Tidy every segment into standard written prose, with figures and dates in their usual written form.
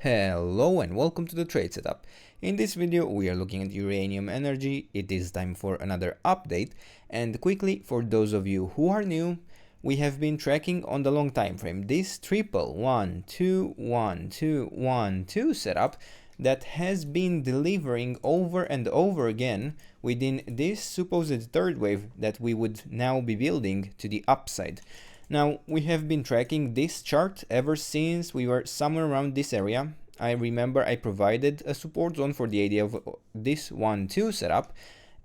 Hello and welcome to the trade setup. In this video we are looking at uranium energy. It is time for another update, and quickly, for those of you who are new, we have been tracking on the long time frame this triple 1 2 1 2 1 2 setup that has been delivering over and over again within this supposed third wave that we would now be building to the upside. Now, we have been tracking this chart ever since we were somewhere around this area. I remember I provided a support zone for the idea of this 1-2 setup,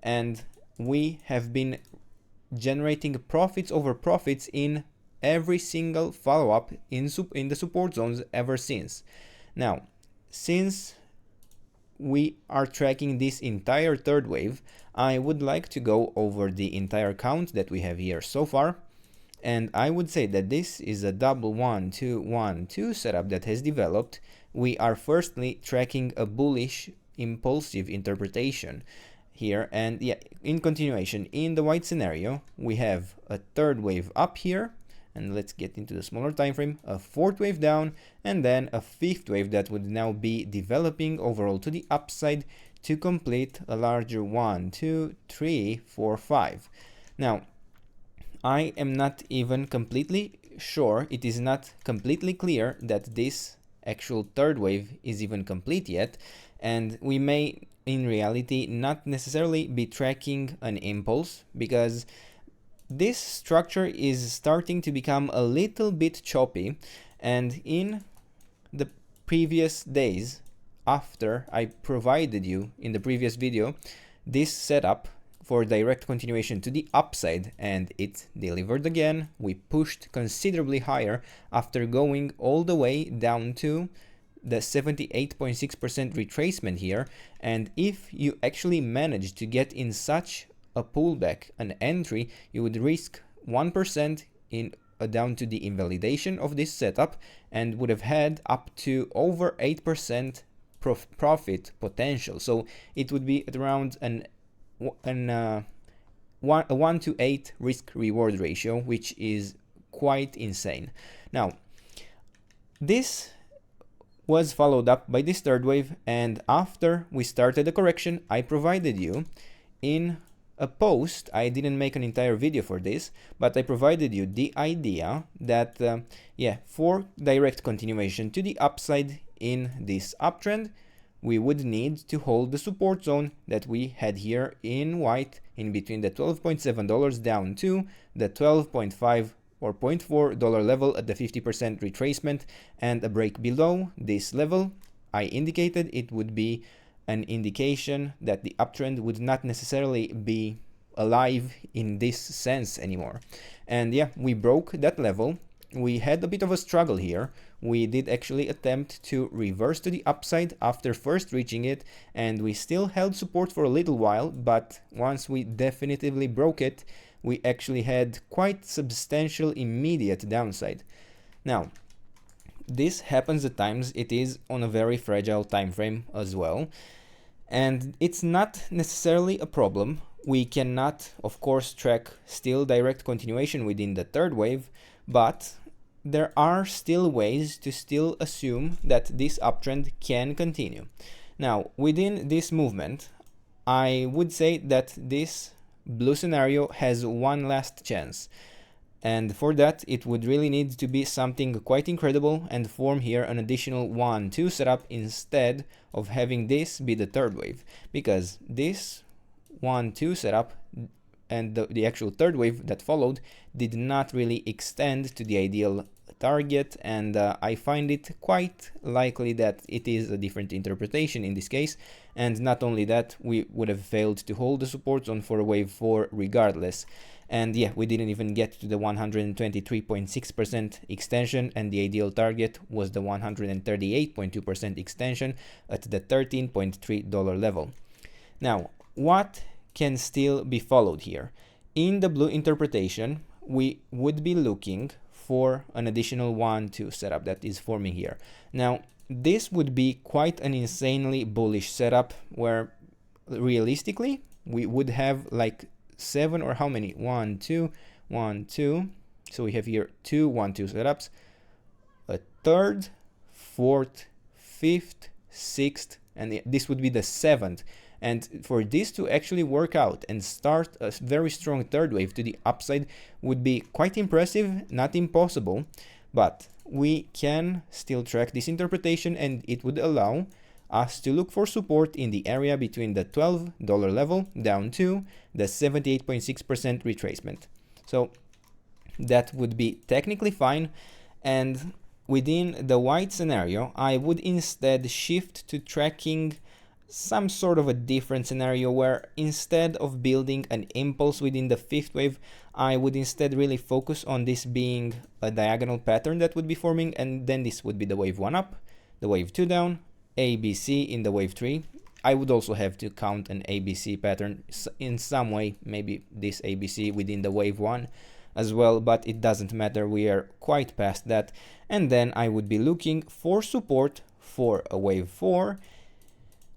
and we have been generating profits over profits in every single follow-up in the support zones ever since. Now, since we are tracking this entire third wave, I would like to go over the entire count that we have here so far. And I would say that this is a double 1 2 1 2 setup that has developed. We are firstly tracking a bullish impulsive interpretation here, and yeah, in continuation, in the white scenario, we have a third wave up here, and let's get into the smaller time frame, a fourth wave down, and then a fifth wave that would now be developing overall to the upside to complete a larger 1 2 3 4 5. Now, I am not even completely sure, it is not completely clear that this actual third wave is even complete yet, and we may in reality not necessarily be tracking an impulse, because this structure is starting to become a little bit choppy. And in the previous days, after I provided you in the previous video this setup for direct continuation to the upside, and it delivered again. We pushed considerably higher after going all the way down to the 78.6% retracement here. And if you actually manage to get in such a pullback, an entry, you would risk 1% in down to the invalidation of this setup, and would have had up to over 8% profit potential. So it would be at around a 1 to 8 risk reward ratio, which is quite insane. Now, this was followed up by this third wave, and after we started the correction, I provided you in a post. I didn't make an entire video for this, but I provided you the idea that for direct continuation to the upside in this uptrend, we would need to hold the support zone that we had here in white, in between the $12.7 down to the $12.5 or $0.4 level at the 50% retracement, and a break below this level. I indicated it would be an indication that the uptrend would not necessarily be alive in this sense anymore. And yeah, we broke that level. We had a bit of a struggle here. We did actually attempt to reverse to the upside after first reaching it, and we still held support for a little while, but once we definitively broke it, we actually had quite substantial immediate downside. Now, this happens at times. It is on a very fragile time frame as well, and it's not necessarily a problem. We cannot, of course, track still direct continuation within the third wave, but there are still ways to still assume that this uptrend can continue. Now, within this movement, I would say that this blue scenario has one last chance. And for that, it would really need to be something quite incredible and form here an additional 1-2 setup instead of having this be the third wave. Because this 1-2 setup and the actual third wave that followed did not really extend to the ideal target, and I find it quite likely that it is a different interpretation in this case. And not only that, we would have failed to hold the support zone for wave 4 regardless. And yeah, we didn't even get to the 123.6% extension, and the ideal target was the 138.2% extension at the $13.3 level. Now, what can still be followed here? In the blue interpretation, we would be looking for an additional 1-2 setup that is forming here. Now, this would be quite an insanely bullish setup, where realistically we would have like 7 or how many? 1 2 1 2. So we have here 2 1-2 setups, a third, fourth, fifth, sixth, and this would be the seventh. And for this to actually work out and start a very strong third wave to the upside would be quite impressive, not impossible, but we can still track this interpretation, and it would allow us to look for support in the area between the $12 level down to the 78.6% retracement. So that would be technically fine, and within the white scenario, I would instead shift to tracking some sort of a different scenario where instead of building an impulse within the fifth wave, I would instead really focus on this being a diagonal pattern that would be forming, and then this would be the wave 1 up, the wave 2 down, ABC in the wave 3. I would also have to count an ABC pattern in some way, maybe this ABC within the wave 1 as well, but it doesn't matter, we are quite past that. And then I would be looking for support for a wave 4.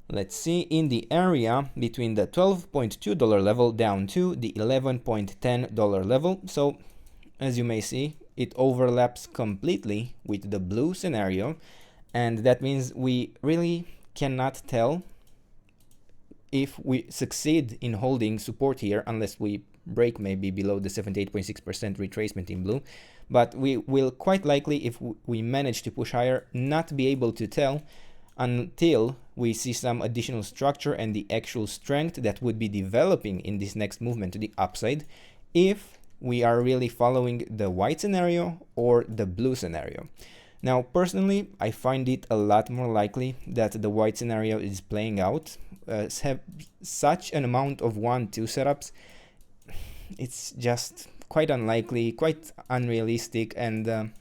Let's see, in the area between the $12.2 level down to the $11.10 level. So as you may see, it overlaps completely with the blue scenario, and that means we really cannot tell if we succeed in holding support here unless we break maybe below the 78.6% retracement in blue. But we will quite likely, if we manage to push higher, not be able to tell until we see some additional structure and the actual strength that would be developing in this next movement to the upside, if we are really following the white scenario or the blue scenario. Now, personally, I find it a lot more likely that the white scenario is playing out. Have such an amount of 1-2 setups, it's just quite unlikely, quite unrealistic, and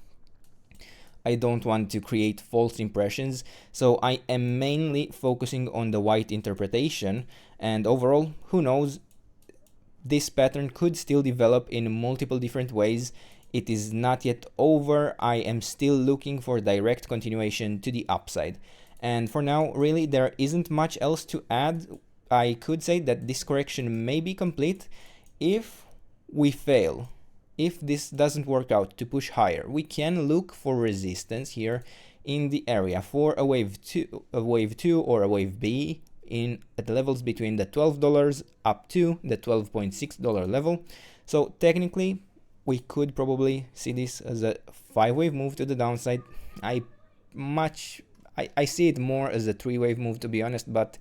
I don't want to create false impressions, so I am mainly focusing on the white interpretation, and overall, who knows, this pattern could still develop in multiple different ways. It is not yet over. I am still looking for direct continuation to the upside. And for now, really, there isn't much else to add. I could say that this correction may be complete. If we fail, if this doesn't work out to push higher, we can look for resistance here in the area for a wave 2 or a wave B at the levels between the $12 up to the $12.6 level. So technically, we could probably see this as a 5-wave move to the downside. I see it more as a 3-wave move, to be honest, but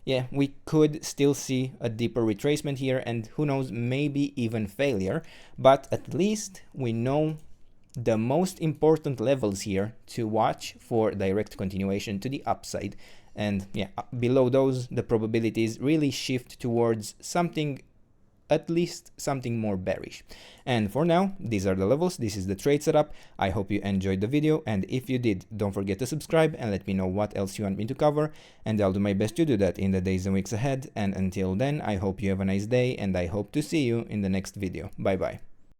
yeah, we could still see a deeper retracement here, and who knows, maybe even failure, but at least we know the most important levels here to watch for direct continuation to the upside. And yeah, below those, the probabilities really shift towards something, at least something more bearish. And for now, these are the levels, this is the trade setup. I hope you enjoyed the video, and if you did, don't forget to subscribe and let me know what else you want me to cover, and I'll do my best to do that in the days and weeks ahead. And until then, I hope you have a nice day, and I hope to see you in the next video. Bye bye.